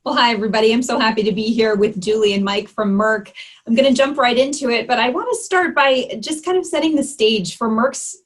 Well, hi, everybody. I'm so happy to be here with Julie and Mike from Merck. I'm going to jump right into it, but I want to start by just kind of setting the stage for Merck's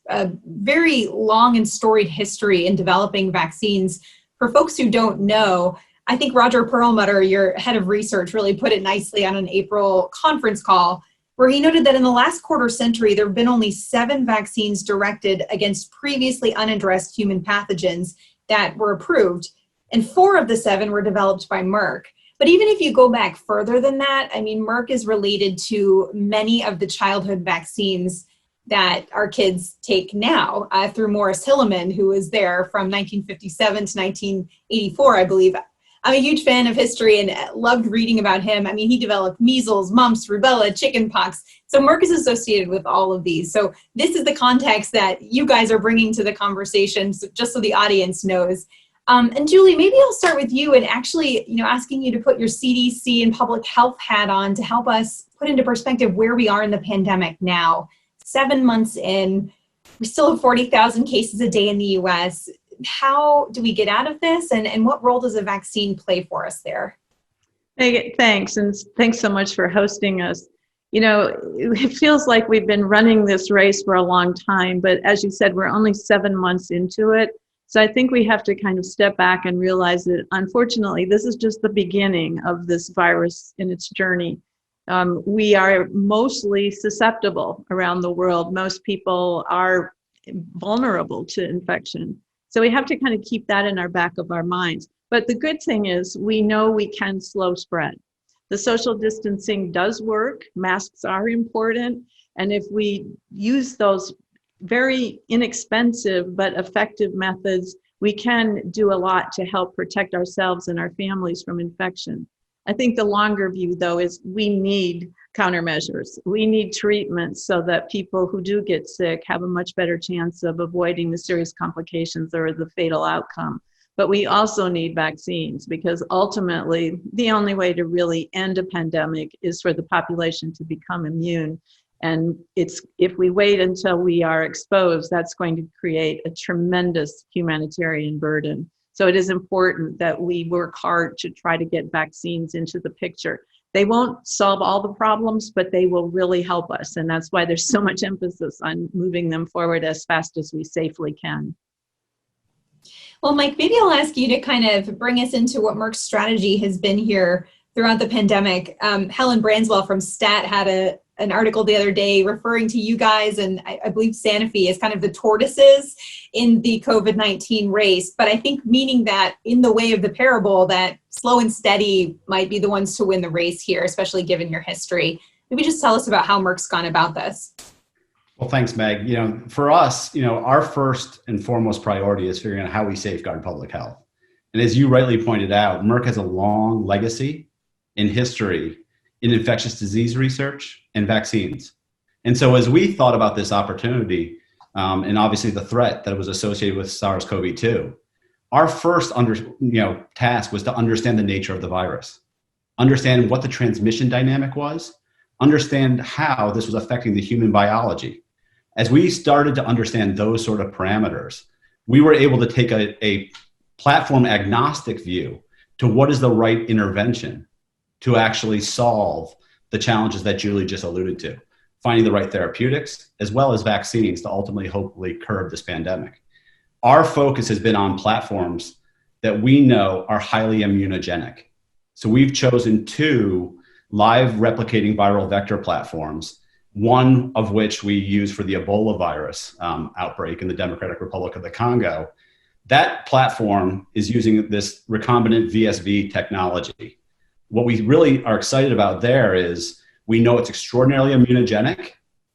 very long and storied history in developing vaccines. For folks who don't know, I think Roger Perlmutter, your head of research, really put it nicely on an April conference call, where he noted that in the last quarter century, there have been only 7 vaccines directed against previously unaddressed human pathogens that were approved. And 4 of the 7 were developed by Merck. But even if you go back further than that, I mean, Merck is related to many of the childhood vaccines that our kids take now through Morris Hilleman, who was there from 1957 to 1984, I believe. I'm a huge fan of history and loved reading about him. I mean, he developed measles, mumps, rubella, chickenpox. So Merck is associated with all of these. So this is the context that you guys are bringing to the conversation, just so the audience knows. And Julie, maybe I'll start with you and actually, asking you to put your CDC and public health hat on to help us put into perspective where we are in the pandemic now. 7 months in, we still have 40,000 cases a day in the US. How do we get out of this, and what role does a vaccine play for us there? Hey, thanks, and thanks so much for hosting us. It feels like we've been running this race for a long time, but as you said, we're only 7 months into it. So I think we have to kind of step back and realize that, unfortunately, this is just the beginning of this virus in its journey. We are mostly susceptible around the world. Most people are vulnerable to infection. So we have to kind of keep that in our back of our minds. But the good thing is we know we can slow spread. The social distancing does work. Masks are important. And if we use those very inexpensive but effective methods, we can do a lot to help protect ourselves and our families from infection. I think the longer view, though, is we need countermeasures. We need treatments so that people who do get sick have a much better chance of avoiding the serious complications or the fatal outcome. But we also need vaccines, because ultimately the only way to really end a pandemic is for the population to become immune. And if we wait until we are exposed, that's going to create a tremendous humanitarian burden. So it is important that we work hard to try to get vaccines into the picture. They won't solve all the problems, but they will really help us. And that's why there's so much emphasis on moving them forward as fast as we safely can. Well, Mike, maybe I'll ask you to kind of bring us into what Merck's strategy has been here throughout the pandemic. Helen Branswell from STAT had an article the other day referring to you guys, and I believe Sanofi, as kind of the tortoises in the COVID-19 race, but I think meaning that in the way of the parable, that slow and steady might be the ones to win the race here, especially given your history. Maybe just tell us about how Merck's gone about this. Well, thanks, Meg. For us, our first and foremost priority is figuring out how we safeguard public health. And as you rightly pointed out, Merck has a long legacy in history in infectious disease research and vaccines. And so as we thought about this opportunity, and obviously the threat that was associated with SARS-CoV-2, our first task was to understand the nature of the virus, understand what the transmission dynamic was, understand how this was affecting the human biology. As we started to understand those sort of parameters, we were able to take a platform agnostic view to what is the right intervention to actually solve the challenges that Julie just alluded to, finding the right therapeutics, as well as vaccines to ultimately, hopefully, curb this pandemic. Our focus has been on platforms that we know are highly immunogenic. So we've chosen 2 live replicating viral vector platforms, one of which we use for the Ebola virus outbreak in the Democratic Republic of the Congo. That platform is using this recombinant VSV technology. What we really are excited about there is we know it's extraordinarily immunogenic.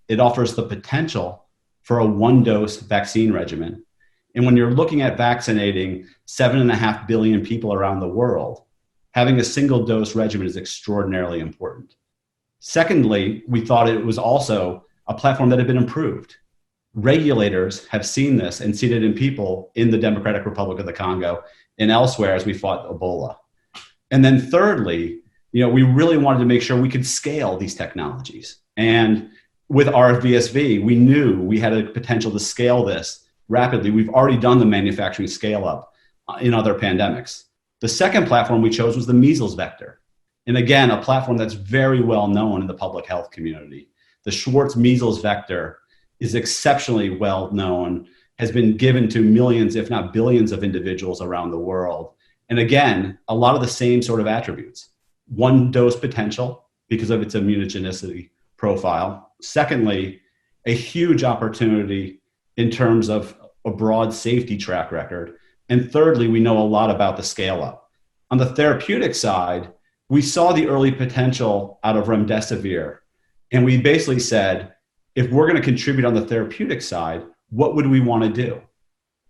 It offers the potential for a 1-dose vaccine regimen. And when you're looking at vaccinating 7.5 billion people around the world, having a single dose regimen is extraordinarily important. Secondly, we thought it was also a platform that had been improved. Regulators have seen this and seen it in people in the Democratic Republic of the Congo and elsewhere as we fought Ebola. And then thirdly, we really wanted to make sure we could scale these technologies. And with RVSV, we knew we had a potential to scale this rapidly. We've already done the manufacturing scale up in other pandemics. The second platform we chose was the measles vector. And again, a platform that's very well known in the public health community. The Schwartz measles vector is exceptionally well known, has been given to millions, if not billions of individuals around the world. And again, a lot of the same sort of attributes. One dose potential because of its immunogenicity profile. Secondly, a huge opportunity in terms of a broad safety track record. And thirdly, we know a lot about the scale up. On the therapeutic side, we saw the early potential out of remdesivir. And we basically said, if we're going to contribute on the therapeutic side, what would we want to do?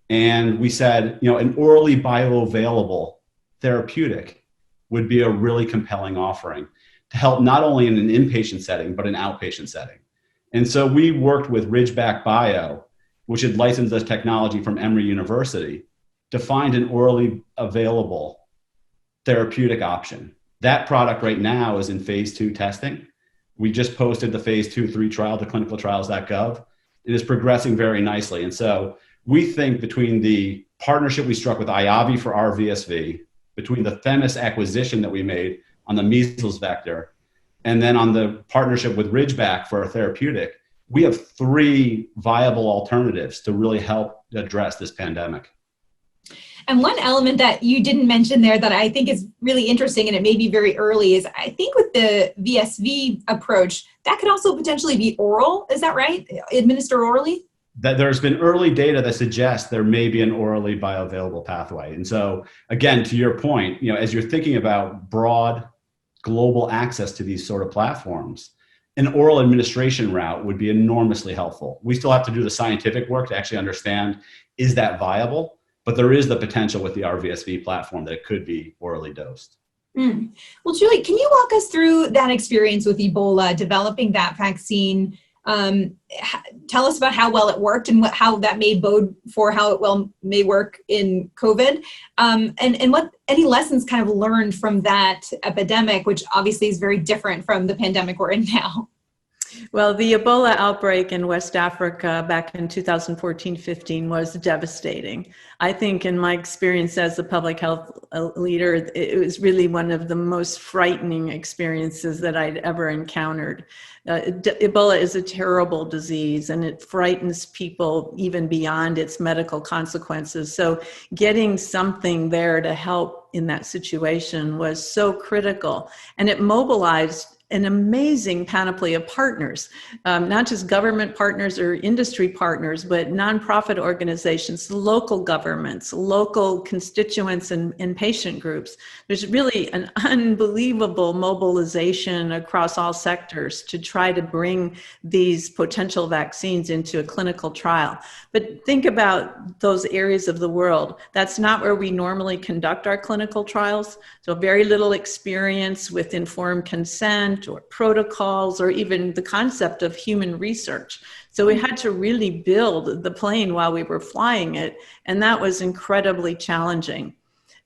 And we said, an orally bioavailable therapeutic would be a really compelling offering to help not only in an inpatient setting, but an outpatient setting. And so we worked with Ridgeback Bio, which had licensed this technology from Emory University, to find an orally available therapeutic option. That product right now is in phase 2 testing. We just posted the phase 2/3 trial to clinicaltrials.gov. It is progressing very nicely. And so we think between the partnership we struck with IAVI for RVSV, between the Themis acquisition that we made on the measles vector, and then on the partnership with Ridgeback for a therapeutic, we have 3 viable alternatives to really help address this pandemic. And one element that you didn't mention there that I think is really interesting, and it may be very early, is I think with the VSV approach, that could also potentially be oral. Is that right? Administer orally? That there's been early data that suggests there may be an orally bioavailable pathway. And so again, to your point, as you're thinking about broad global access to these sort of platforms, an oral administration route would be enormously helpful. We still have to do the scientific work to actually understand, is that viable? But there is the potential with the RVSV platform that it could be orally dosed. Well, Julie, can you walk us through that experience with Ebola, developing that vaccine? Tell us about how well it worked and how that may bode for how it may work in COVID, and what any lessons kind of learned from that epidemic, which obviously is very different from the pandemic we're in now. Well, the Ebola outbreak in West Africa back in 2014-15 was devastating. I think in my experience as a public health leader, it was really one of the most frightening experiences that I'd ever encountered. Ebola is a terrible disease and it frightens people even beyond its medical consequences. So getting something there to help in that situation was so critical, and it mobilized an amazing panoply of partners, not just government partners or industry partners, but nonprofit organizations, local governments, local constituents, and patient groups. There's really an unbelievable mobilization across all sectors to try to bring these potential vaccines into a clinical trial. But think about those areas of the world. That's not where we normally conduct our clinical trials. So very little experience with informed consent or protocols or even the concept of human research. So we had to really build the plane while we were flying it, and that was incredibly challenging.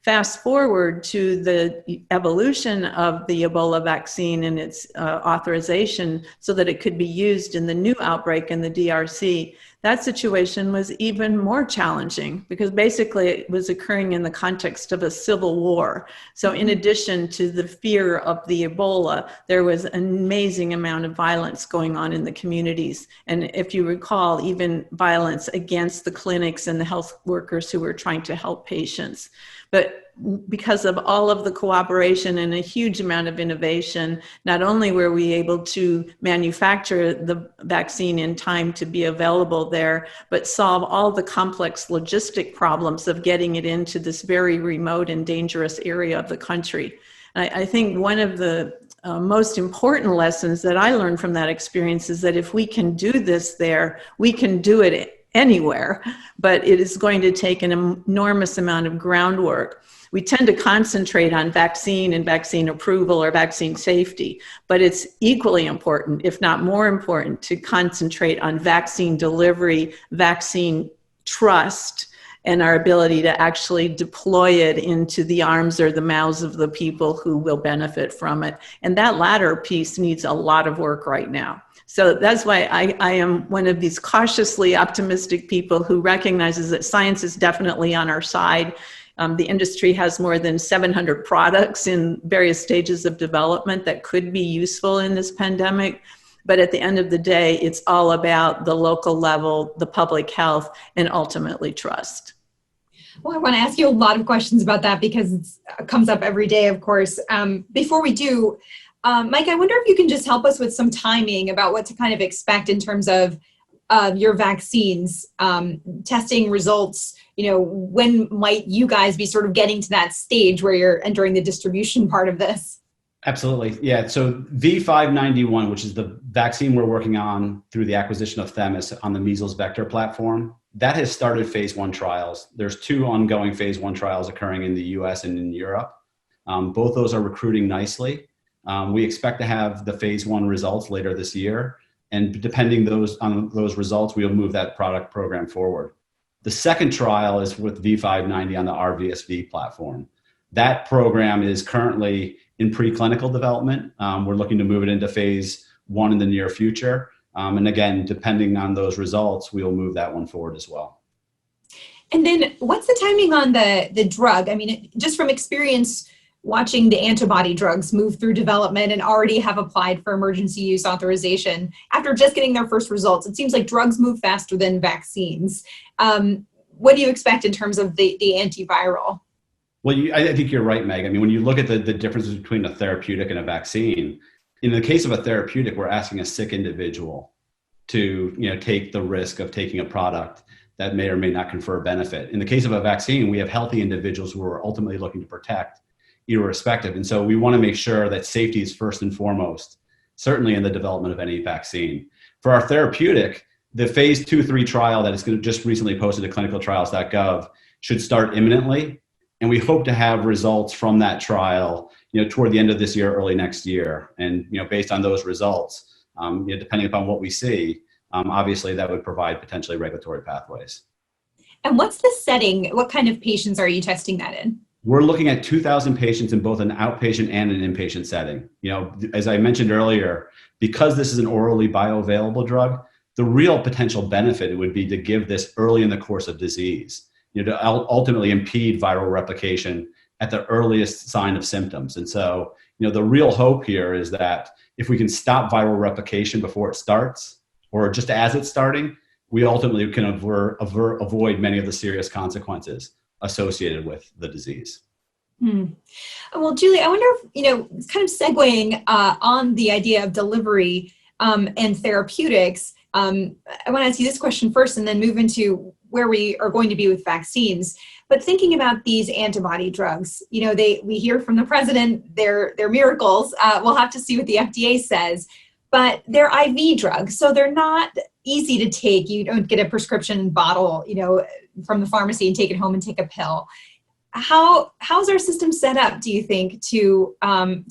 Fast forward to the evolution of the Ebola vaccine and its authorization so that it could be used in the new outbreak in the DRC. That situation was even more challenging because basically it was occurring in the context of a civil war. So in addition to the fear of the Ebola, there was an amazing amount of violence going on in the communities. And if you recall, even violence against the clinics and the health workers who were trying to help patients. But because of all of the cooperation and a huge amount of innovation, not only were we able to manufacture the vaccine in time to be available there, but solve all the complex logistic problems of getting it into this very remote and dangerous area of the country. I think one of the most important lessons that I learned from that experience is that if we can do this there, we can do it anywhere, but it is going to take an enormous amount of groundwork. We tend to concentrate on vaccine and vaccine approval or vaccine safety, but it's equally important, if not more important, to concentrate on vaccine delivery, vaccine trust, and our ability to actually deploy it into the arms or the mouths of the people who will benefit from it. And that latter piece needs a lot of work right now. So that's why I am one of these cautiously optimistic people who recognizes that science is definitely on our side. The industry has more than 700 products in various stages of development that could be useful in this pandemic. But at the end of the day, it's all about the local level, the public health, and ultimately trust. Well, I want to ask you a lot of questions about that because it comes up every day, of course. Before we do, Mike, I wonder if you can just help us with some timing about what to kind of expect in terms of your vaccines, testing results. When might you guys be sort of getting to that stage where you're entering the distribution part of this? Absolutely. Yeah. So V591, which is the vaccine we're working on through the acquisition of Themis on the measles vector platform, that has started phase 1 trials. There's 2 ongoing phase 1 trials occurring in the US and in Europe. Both those are recruiting nicely. We expect to have the phase 1 results later this year. And depending on those results, we'll move that product program forward. The second trial is with V590 on the RVSV platform. That program is currently in preclinical development. We're looking to move it into phase 1 in the near future. And again, depending on those results, we'll move that one forward as well. And then what's the timing on the drug? I mean, just from experience watching the antibody drugs move through development and already have applied for emergency use authorization after just getting their first results, it seems like drugs move faster than vaccines. What do you expect in terms of the antiviral? Well, I think you're right, Meg. I mean, when you look at the differences between a therapeutic and a vaccine, in the case of a therapeutic, we're asking a sick individual to take the risk of taking a product that may or may not confer benefit. In the case of a vaccine, we have healthy individuals who are ultimately looking to protect irrespective. And so we want to make sure that safety is first and foremost, certainly in the development of any vaccine. For our therapeutic, the phase 2-3 trial that is just recently posted to clinicaltrials.gov should start imminently. And we hope to have results from that trial, toward the end of this year, early next year. And, based on those results, depending upon what we see, obviously that would provide potentially regulatory pathways. And what's the setting? What kind of patients are you testing that in? We're looking at 2,000 patients in both an outpatient and an inpatient setting. As I mentioned earlier, because this is an orally bioavailable drug, the real potential benefit would be to give this early in the course of disease, to ultimately impede viral replication at the earliest sign of symptoms. And so, the real hope here is that if we can stop viral replication before it starts, or just as it's starting, we ultimately can avoid many of the serious consequences associated with the disease. Well, Julie, I wonder if, kind of segueing on the idea of delivery and therapeutics, I want to ask you this question first and then move into where we are going to be with vaccines. But thinking about these antibody drugs, we hear from the president, they're miracles. We'll have to see what the FDA says, but they're IV drugs. So they're not easy to take. You don't get a prescription bottle, from the pharmacy and take it home and take a pill. How's our system set up, do you think, to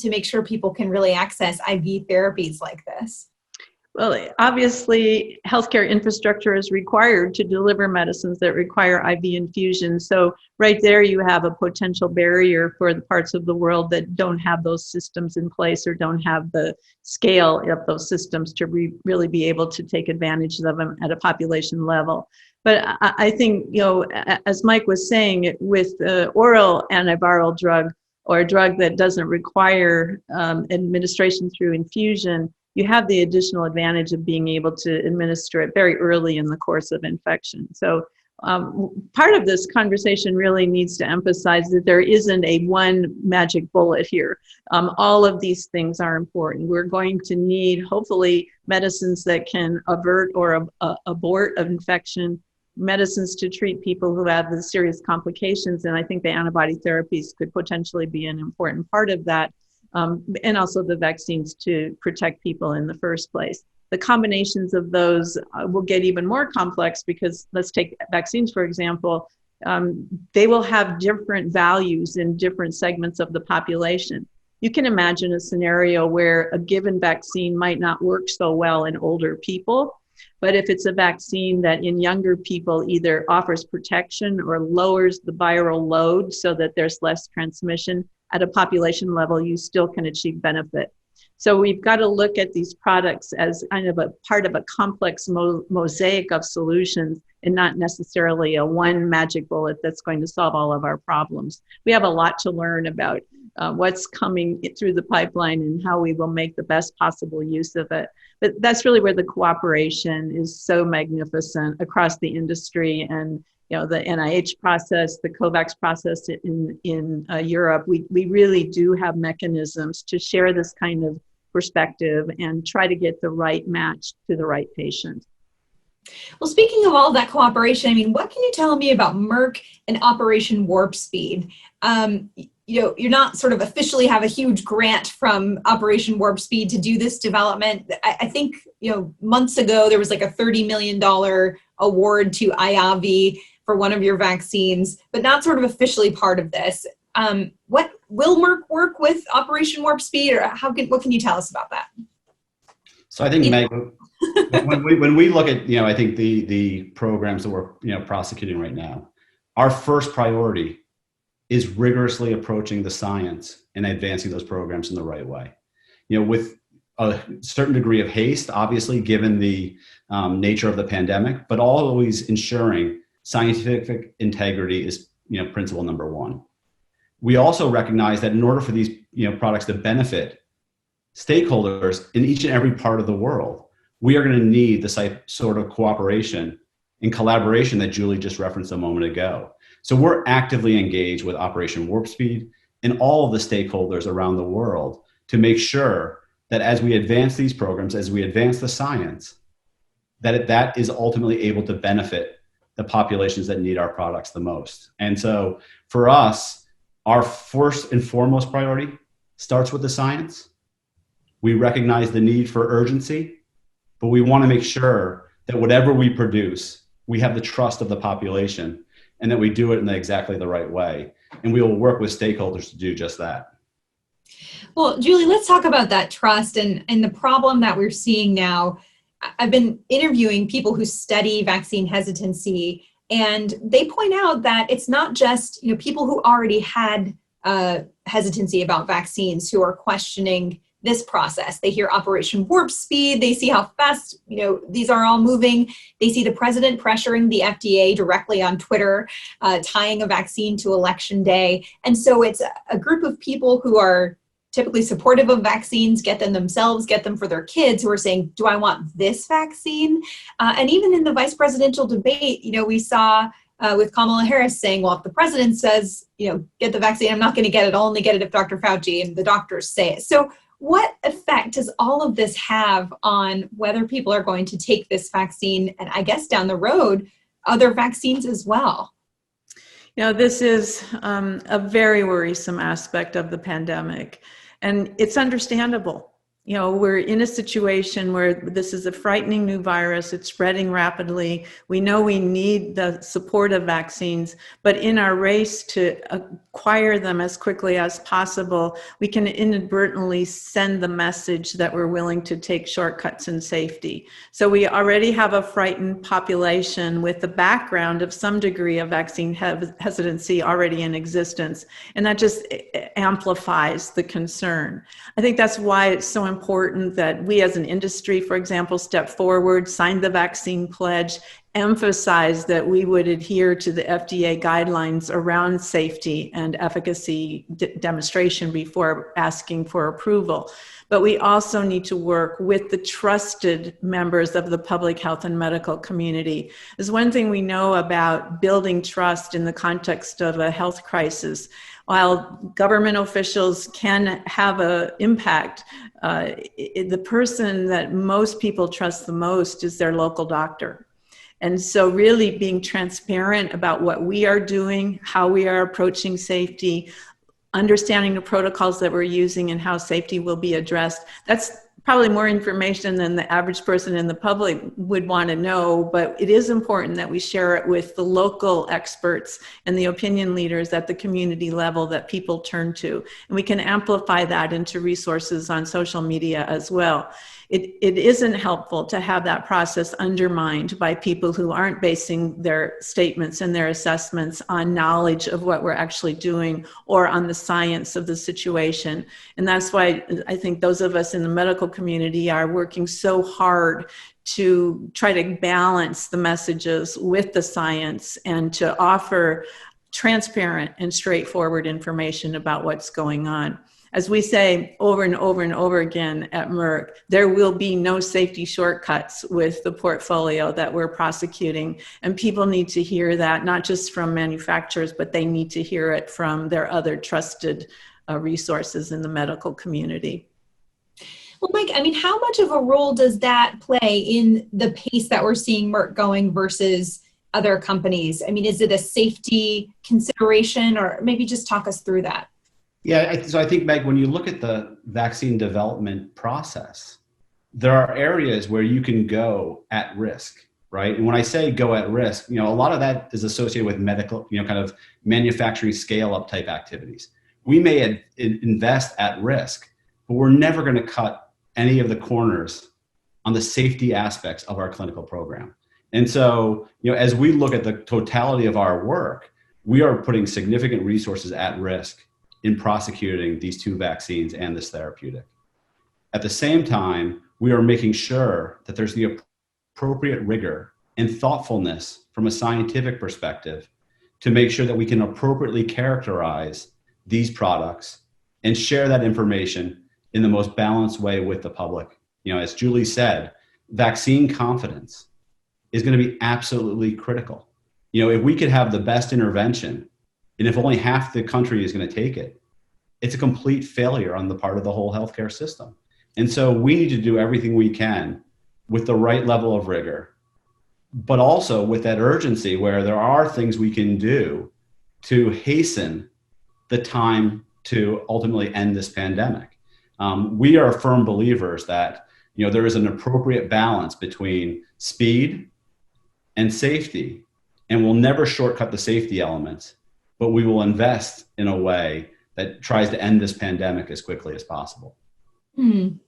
make sure people can really access IV therapies like this? Well, obviously, healthcare infrastructure is required to deliver medicines that require IV infusion. So right there, you have a potential barrier for the parts of the world that don't have those systems in place or don't have the scale of those systems to really be able to take advantage of them at a population level. But I think, as Mike was saying, with the oral antiviral drug or a drug that doesn't require administration through infusion, you have the additional advantage of being able to administer it very early in the course of infection. So part of this conversation really needs to emphasize that there isn't a one magic bullet here. All of these things are important. We're going to need, hopefully, medicines that can avert or abort of infection, medicines to treat people who have the serious complications. And I think the antibody therapies could potentially be an important part of that. And also the vaccines to protect people in the first place. The combinations of those will get even more complex because let's take vaccines, for example. They will have different values in different segments of the population. You can imagine a scenario where a given vaccine might not work so well in older people, but if it's a vaccine that in younger people either offers protection or lowers the viral load so that there's less transmission, at a population level, you still can achieve benefit. So we've got to look at these products as kind of a part of a complex mosaic of solutions and not necessarily a one magic bullet that's going to solve all of our problems. We have a lot to learn about what's coming through the pipeline and how we will make the best possible use of it. But that's really where the cooperation is so magnificent across the industry, and the NIH process, the COVAX process in Europe. We really do have mechanisms to share this kind of perspective and try to get the right match to the right patient. Well, speaking of all of that cooperation, I mean, what can you tell me about Merck and Operation Warp Speed? You're not sort of officially have a huge grant from Operation Warp Speed to do this development. I think, months ago, there was like a $30 million award to IAVI for one of your vaccines, but not sort of officially part of this. What will Merck work with Operation Warp Speed, or what can you tell us about that? So I think, Meg, when we look at, I think the programs that we're, prosecuting right now, our first priority is rigorously approaching the science and advancing those programs in the right way. With a certain degree of haste, obviously, given the nature of the pandemic, but always ensuring scientific integrity is, principle number one. We also recognize that in order for these, products to benefit stakeholders in each and every part of the world, we are going to need the sort of cooperation and collaboration that Julie just referenced a moment ago. So we're actively engaged with Operation Warp Speed and all of the stakeholders around the world to make sure that as we advance these programs, as we advance the science, that is ultimately able to benefit the populations that need our products the most. And so for us, our first and foremost priority starts with the science. We recognize the need for urgency, but we want to make sure that whatever we produce, we have the trust of the population and that we do it in exactly the right way. And we will work with stakeholders to do just that. Well, Julie, let's talk about that trust and the problem that we're seeing now. I've been interviewing people who study vaccine hesitancy, and they point out that it's not just people who already had hesitancy about vaccines who are questioning this process. They hear Operation Warp Speed. They see how fast these are all moving. They see the president pressuring the FDA directly on Twitter, tying a vaccine to election day. And so it's a group of people who are typically supportive of vaccines, get them themselves, get them for their kids, who are saying, do I want this vaccine? And even in the vice presidential debate, we saw with Kamala Harris saying, well, if the president says, get the vaccine, I'm not going to get it. I'll only get it if Dr. Fauci and the doctors say it. So what effect does all of this have on whether people are going to take this vaccine, and I guess down the road, other vaccines as well? This is a very worrisome aspect of the pandemic. And it's understandable. We're in a situation where this is a frightening new virus. It's spreading rapidly. We know we need the support of vaccines, but in our race to acquire them as quickly as possible, we can inadvertently send the message that we're willing to take shortcuts in safety. So we already have a frightened population with the background of some degree of vaccine hesitancy already in existence, and that just amplifies the concern. I think that's why it's so important that we as an industry, for example, step forward, sign the vaccine pledge, emphasize that we would adhere to the FDA guidelines around safety and efficacy demonstration before asking for approval. But we also need to work with the trusted members of the public health and medical community. There's one thing we know about building trust in the context of a health crisis. While government officials can have an impact, the person that most people trust the most is their local doctor. And so really being transparent about what we are doing, how we are approaching safety, understanding the protocols that we're using and how safety will be addressed, that's probably more information than the average person in the public would want to know, but it is important that we share it with the local experts and the opinion leaders at the community level that people turn to. And we can amplify that into resources on social media as well. It isn't helpful to have that process undermined by people who aren't basing their statements and their assessments on knowledge of what we're actually doing or on the science of the situation. And that's why I think those of us in the medical community are working so hard to try to balance the messages with the science and to offer transparent and straightforward information about what's going on. As we say over and over and over again at Merck, there will be no safety shortcuts with the portfolio that we're prosecuting. And people need to hear that, not just from manufacturers, but they need to hear it from their other trusted resources in the medical community. Well, Mike, I mean, how much of a role does that play in the pace that we're seeing Merck going versus other companies? I mean, is it a safety consideration, or maybe just talk us through that? Yeah, so I think, Meg, when you look at the vaccine development process, there are areas where you can go at risk, right? And when I say go at risk, a lot of that is associated with medical, kind of manufacturing scale-up type activities. We may invest at risk, but we're never going to cut any of the corners on the safety aspects of our clinical program. And so, as we look at the totality of our work, we are putting significant resources at risk in prosecuting these two vaccines and this therapeutic. At the same time, we are making sure that there's the appropriate rigor and thoughtfulness from a scientific perspective to make sure that we can appropriately characterize these products and share that information in the most balanced way with the public. As Julie said, vaccine confidence is going to be absolutely critical. If we could have the best intervention, and if only half the country is going to take it, it's a complete failure on the part of the whole healthcare system. And so we need to do everything we can with the right level of rigor, but also with that urgency where there are things we can do to hasten the time to ultimately end this pandemic. We are firm believers that there is an appropriate balance between speed and safety, and we'll never shortcut the safety elements, but we will invest in a way that tries to end this pandemic as quickly as possible. And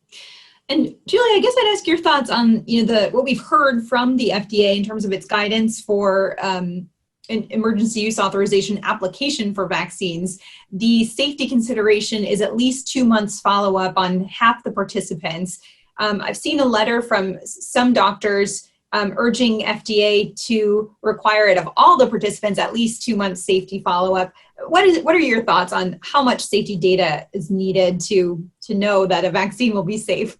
Julie, I guess I'd ask your thoughts on what we've heard from the FDA in terms of its guidance for an emergency use authorization application for vaccines. The safety consideration is at least 2 months follow-up on half the participants. I've seen a letter from some doctors urging FDA to require it of all the participants at least 2 months safety follow-up. What are your thoughts on how much safety data is needed to know that a vaccine will be safe?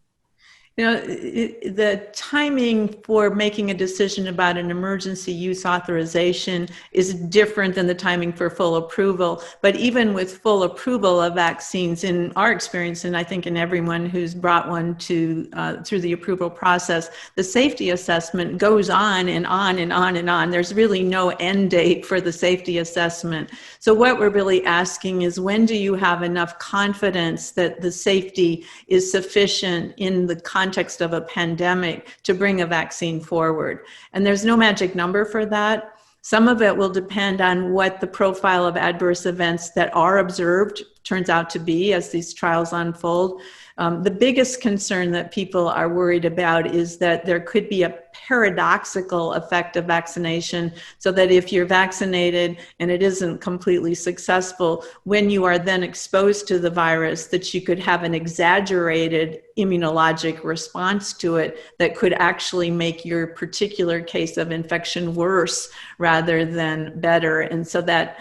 The timing for making a decision about an emergency use authorization is different than the timing for full approval. But even with full approval of vaccines, in our experience, and I think in everyone who's brought one to through the approval process, the safety assessment goes on and on and on and on. There's really no end date for the safety assessment. So what we're really asking is, when do you have enough confidence that the safety is sufficient in the context of a pandemic to bring a vaccine forward? And there's no magic number for that. Some of it will depend on what the profile of adverse events that are observed turns out to be as these trials unfold. The biggest concern that people are worried about is that there could be a paradoxical effect of vaccination, so that if you're vaccinated and it isn't completely successful, when you are then exposed to the virus, that you could have an exaggerated immunologic response to it that could actually make your particular case of infection worse rather than better. And so that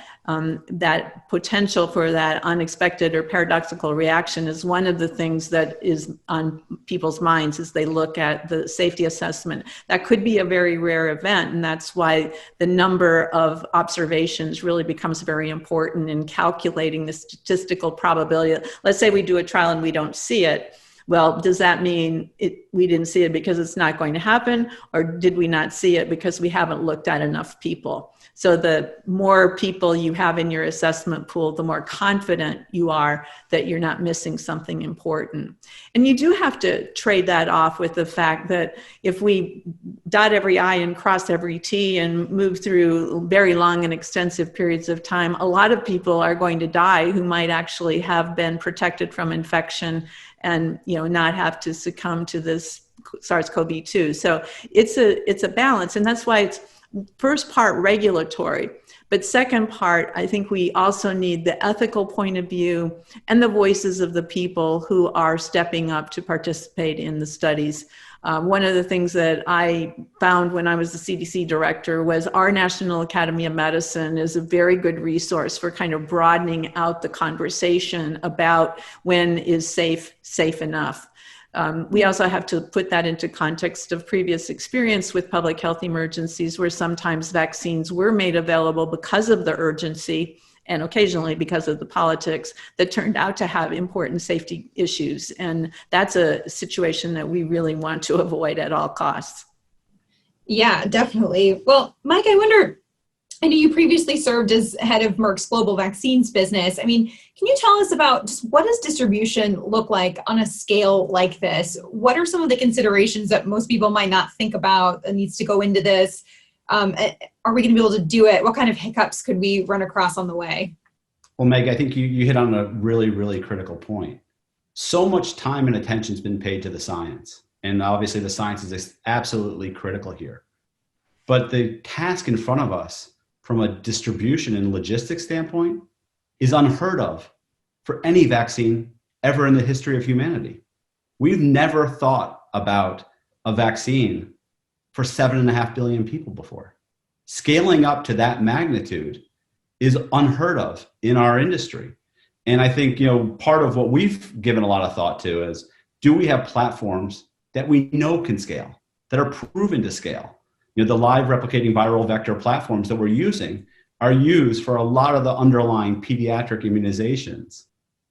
potential for that unexpected or paradoxical reaction is one of the things that is on people's minds as they look at the safety assessment. That could be a very rare event, and that's why the number of observations really becomes very important in calculating the statistical probability. Let's say we do a trial and we don't see it. Well, does that mean we didn't see it because it's not going to happen, or did we not see it because we haven't looked at enough people? So the more people you have in your assessment pool, the more confident you are that you're not missing something important. And you do have to trade that off with the fact that if we dot every I and cross every T and move through very long and extensive periods of time, a lot of people are going to die who might actually have been protected from infection and not have to succumb to this SARS-CoV-2. So it's a balance, and that's why it's first part regulatory, but second part, I think we also need the ethical point of view and the voices of the people who are stepping up to participate in the studies. One of the things that I found when I was the CDC director was our National Academy of Medicine is a very good resource for kind of broadening out the conversation about when is safe enough. We also have to put that into context of previous experience with public health emergencies, where sometimes vaccines were made available because of the urgency and occasionally because of the politics that turned out to have important safety issues. And that's a situation that we really want to avoid at all costs. Yeah, definitely. Well, Mike, I wonder, I know you previously served as head of Merck's global vaccines business. I mean, can you tell us about just what does distribution look like on a scale like this? What are some of the considerations that most people might not think about that needs to go into this? Are we going to be able to do it? What kind of hiccups could we run across on the way? Well, Meg, I think you hit on a really, really critical point. So much time and attention has been paid to the science. And obviously the science is absolutely critical here. But the task in front of us from a distribution and logistics standpoint is unheard of for any vaccine ever in the history of humanity. We've never thought about a vaccine for 7.5 billion people before. Scaling up to that magnitude is unheard of in our industry. And I think, part of what we've given a lot of thought to is, do we have platforms that we know can scale, that are proven to scale? The live replicating viral vector platforms that we're using are used for a lot of the underlying pediatric immunizations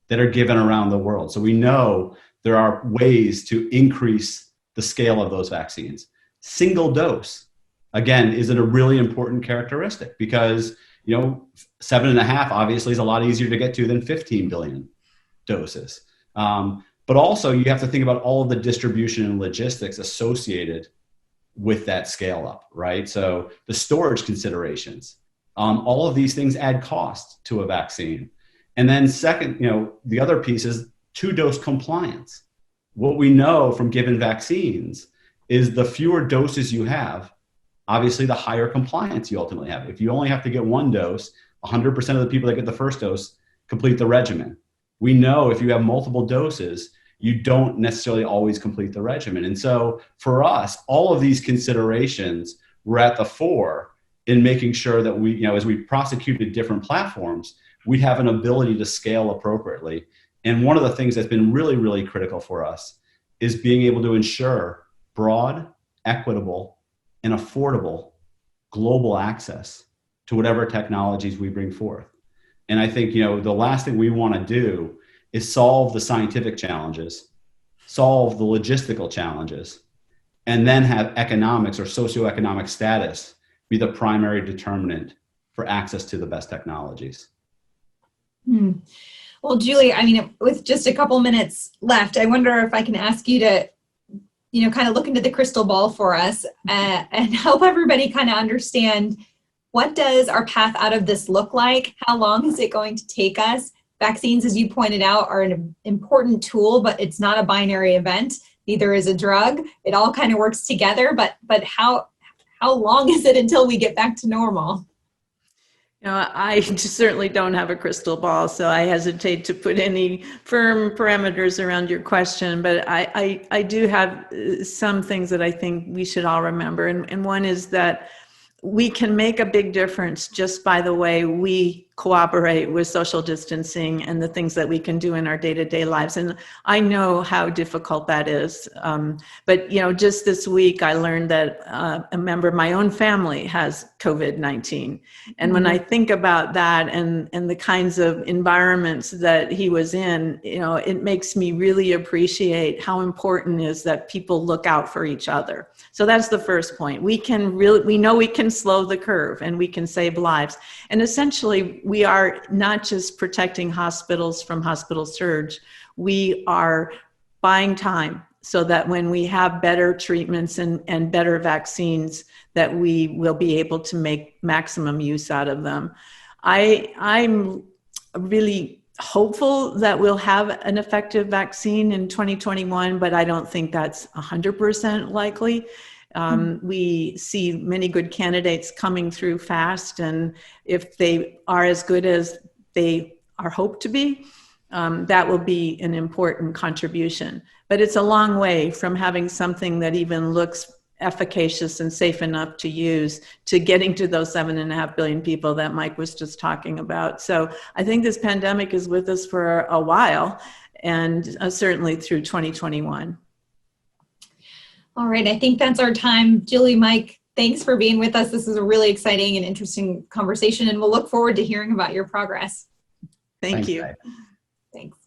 that are given around the world. So we know there are ways to increase the scale of those vaccines. Single dose, again, is a really important characteristic because, 7.5 obviously is a lot easier to get to than 15 billion doses. But also you have to think about all of the distribution and logistics associated with that scale up, right? So the storage considerations, all of these things add cost to a vaccine. And then second, the other piece is 2-dose compliance. What we know from given vaccines is the fewer doses you have, obviously the higher compliance you ultimately have. If you only have to get 1 dose, 100% of the people that get the first dose complete the regimen. We know if you have multiple doses, you don't necessarily always complete the regimen. And so for us, all of these considerations were at the fore in making sure that we, as we prosecuted different platforms, we have an ability to scale appropriately. And one of the things that's been really, really critical for us is being able to ensure broad, equitable, and affordable global access to whatever technologies we bring forth. And I think, the last thing we want to do is solve the scientific challenges, solve the logistical challenges, and then have economics or socioeconomic status be the primary determinant for access to the best technologies. Well, Julie, with just a couple minutes left, I wonder if I can ask you to, kind of look into the crystal ball for us and help everybody kind of understand, what does our path out of this look like? How long is it going to take us? Vaccines, as you pointed out, are an important tool, but it's not a binary event. Neither is a drug. It all kind of works together, but how long is it until we get back to normal? I certainly don't have a crystal ball, so I hesitate to put any firm parameters around your question, but I do have some things that I think we should all remember. And one is that we can make a big difference just by the way we cooperate with social distancing and the things that we can do in our day-to-day lives. And I know how difficult that is. But, just this week, I learned that a member of my own family has COVID-19. And when I think about that and the kinds of environments that he was in, it makes me really appreciate how important it is that people look out for each other. So that's the first point. We know we can slow the curve and we can save lives. And essentially, we are not just protecting hospitals from hospital surge, we are buying time so that when we have better treatments and better vaccines, that we will be able to make maximum use out of them. I'm really hopeful that we'll have an effective vaccine in 2021, but I don't think that's 100% likely. We see many good candidates coming through fast, and if they are as good as they are hoped to be, that will be an important contribution. But it's a long way from having something that even looks efficacious and safe enough to use to getting to those 7.5 billion people that Mike was just talking about. So I think this pandemic is with us for a while, and certainly through 2021. All right, I think that's our time. Julie, Mike, thanks for being with us. This is a really exciting and interesting conversation, and we'll look forward to hearing about your progress. Thank you. Mike. Thanks.